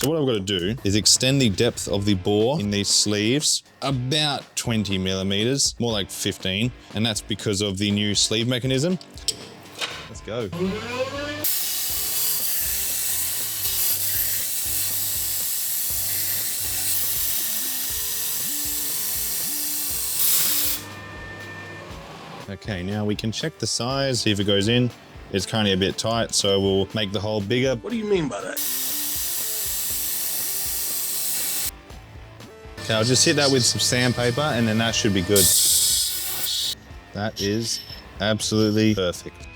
So what I've got to do is extend the depth of the bore in these sleeves about 20 millimeters, more like 15. And that's because of the new sleeve mechanism. Let's go. Okay, now we can check the size, see if it goes in. It's currently a bit tight, so we'll make the hole bigger. What do you mean by that? Okay, I'll just hit that with some sandpaper and then that should be good. That is absolutely perfect.